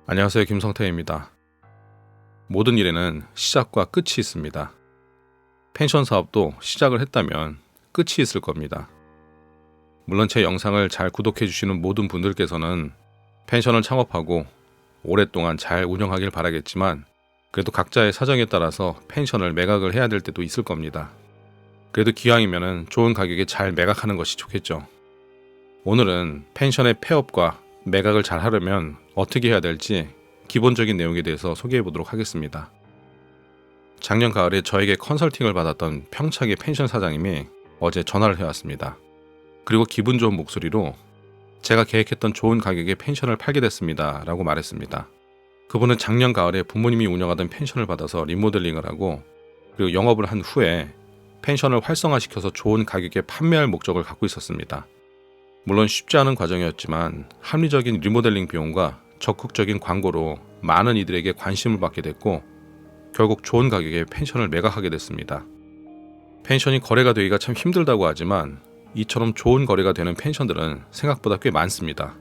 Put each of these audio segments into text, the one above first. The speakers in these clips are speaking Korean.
안녕하세요. 김성태입니다. 모든 일에는 시작과 끝이 있습니다. 펜션 사업도 시작을 했다면 끝이 있을 겁니다. 물론 제 영상을 잘 구독해 주시는 모든 분들께서는 펜션을 창업하고 오랫동안 잘 운영하길 바라겠지만 그래도 각자의 사정에 따라서 펜션을 매각을 해야 될 때도 있을 겁니다. 그래도 기왕이면 좋은 가격에 잘 매각하는 것이 좋겠죠. 오늘은 펜션의 폐업과 매각을 잘 하려면 어떻게 해야 될지 기본적인 내용에 대해서 소개해 보도록 하겠습니다. 작년 가을에 저에게 컨설팅을 받았던 평창의 펜션 사장님이 어제 전화를 해왔습니다. 그리고 기분 좋은 목소리로 제가 계획했던 좋은 가격에 펜션을 팔게 됐습니다 라고 말했습니다. 그분은 작년 가을에 부모님이 운영하던 펜션을 받아서 리모델링을 하고 그리고 영업을 한 후에 펜션을 활성화시켜서 좋은 가격에 판매할 목적을 갖고 있었습니다. 물론 쉽지 않은 과정이었지만 합리적인 리모델링 비용과 적극적인 광고로 많은 이들에게 관심을 받게 됐고 결국 좋은 가격에 펜션을 매각하게 됐습니다. 펜션이 거래가 되기가 참 힘들다고 하지만 이처럼 좋은 거래가 되는 펜션들은 생각보다 꽤 많습니다.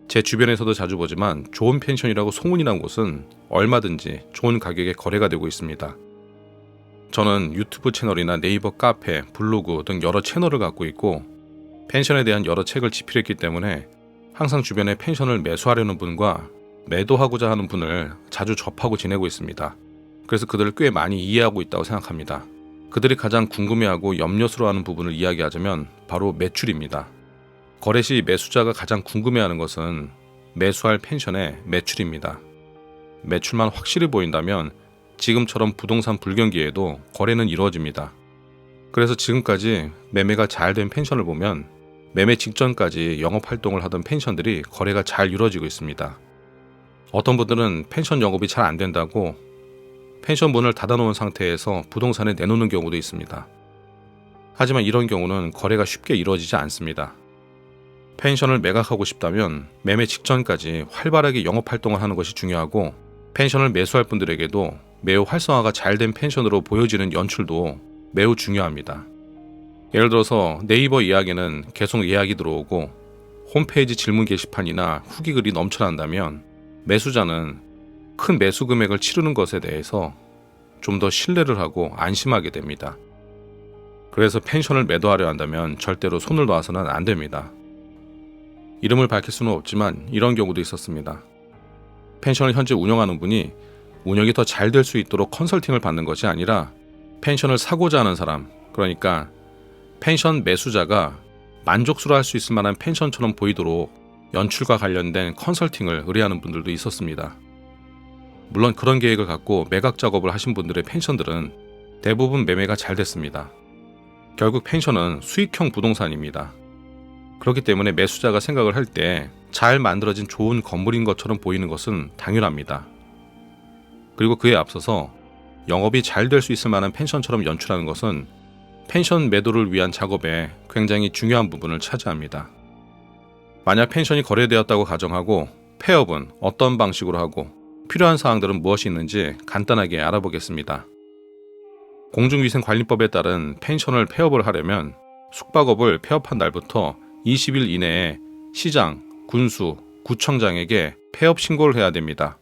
제 주변에서도 자주 보지만 좋은 펜션이라고 소문이 난 곳은 얼마든지 좋은 가격에 거래가 되고 있습니다. 저는 유튜브 채널이나 네이버 카페, 블로그 등 여러 채널을 갖고 있고 펜션에 대한 여러 책을 집필했기 때문에 항상 주변에 펜션을 매수하려는 분과 매도하고자 하는 분을 자주 접하고 지내고 있습니다. 그래서 그들을 꽤 많이 이해하고 있다고 생각합니다. 그들이 가장 궁금해하고 염려스러워하는 부분을 이야기하자면 바로 매출입니다. 거래 시 매수자가 가장 궁금해하는 것은 매수할 펜션의 매출입니다. 매출만 확실히 보인다면 지금처럼 부동산 불경기에도 거래는 이루어집니다. 그래서 지금까지 매매가 잘 된 펜션을 보면 매매 직전까지 영업활동을 하던 펜션들이 거래가 잘 이루어지고 있습니다. 어떤 분들은 펜션 영업이 잘 안 된다고 펜션 문을 닫아놓은 상태에서 부동산에 내놓는 경우도 있습니다. 하지만 이런 경우는 거래가 쉽게 이루어지지 않습니다. 펜션을 매각하고 싶다면 매매 직전까지 활발하게 영업활동을 하는 것이 중요하고 펜션을 매수할 분들에게도 매우 활성화가 잘 된 펜션으로 보여지는 연출도 매우 중요합니다. 예를 들어서 네이버 예약에는 계속 예약이 들어오고 홈페이지 질문 게시판이나 후기 글이 넘쳐난다면 매수자는 큰 매수 금액을 치르는 것에 대해서 좀 더 신뢰를 하고 안심하게 됩니다. 그래서 펜션을 매도하려 한다면 절대로 손을 놔서는 안 됩니다. 이름을 밝힐 수는 없지만 이런 경우도 있었습니다. 펜션을 현재 운영하는 분이 운영이 더 잘 될 수 있도록 컨설팅을 받는 것이 아니라 펜션을 사고자 하는 사람, 그러니까 펜션 매수자가 만족스러워할 수 있을 만한 펜션처럼 보이도록 연출과 관련된 컨설팅을 의뢰하는 분들도 있었습니다. 물론 그런 계획을 갖고 매각 작업을 하신 분들의 펜션들은 대부분 매매가 잘 됐습니다. 결국 펜션은 수익형 부동산입니다. 그렇기 때문에 매수자가 생각을 할 때 잘 만들어진 좋은 건물인 것처럼 보이는 것은 당연합니다. 그리고 그에 앞서서 영업이 잘 될 수 있을 만한 펜션처럼 연출하는 것은 펜션 매도를 위한 작업에 굉장히 중요한 부분을 차지합니다. 만약 펜션이 거래되었다고 가정하고 폐업은 어떤 방식으로 하고 필요한 사항들은 무엇이 있는지 간단하게 알아보겠습니다. 공중위생관리법에 따른 펜션을 폐업을 하려면 숙박업을 폐업한 날부터 20일 이내에 시장, 군수, 구청장에게 폐업 신고를 해야 됩니다.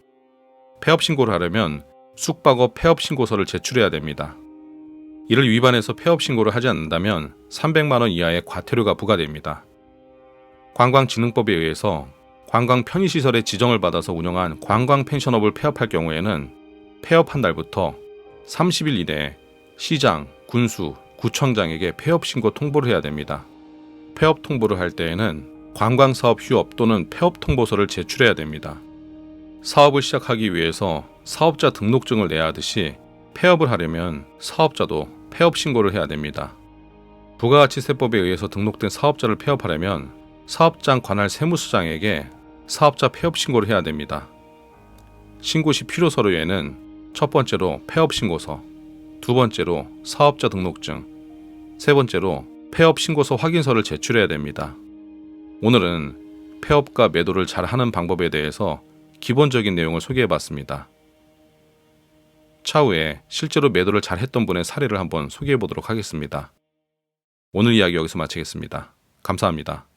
폐업 신고를 하려면 숙박업 폐업 신고서를 제출해야 됩니다. 이를 위반해서 폐업 신고를 하지 않는다면 300만 원 이하의 과태료가 부과됩니다. 관광진흥법에 의해서 관광 편의시설의 지정을 받아서 운영한 관광 펜션업을 폐업할 경우에는 폐업한 날부터 30일 이내에 시장, 군수, 구청장에게 폐업 신고 통보를 해야 됩니다. 폐업 통보를 할 때에는 관광사업 휴업 또는 폐업 통보서를 제출해야 됩니다. 사업을 시작하기 위해서 사업자 등록증을 내야 하듯이 폐업을 하려면 사업자도 폐업 신고를 해야 됩니다. 부가가치세법에 의해서 등록된 사업자를 폐업하려면 사업장 관할 세무서장에게 사업자 폐업 신고를 해야 됩니다. 신고 시 필요 서류에는 첫 번째로 폐업 신고서, 두 번째로 사업자 등록증, 세 번째로 폐업 신고서 확인서를 제출해야 됩니다. 오늘은 폐업과 매도를 잘 하는 방법에 대해서 기본적인 내용을 소개해봤습니다. 차후에 실제로 매도를 잘 했던 분의 사례를 한번 소개해 보도록 하겠습니다. 오늘 이야기 여기서 마치겠습니다. 감사합니다.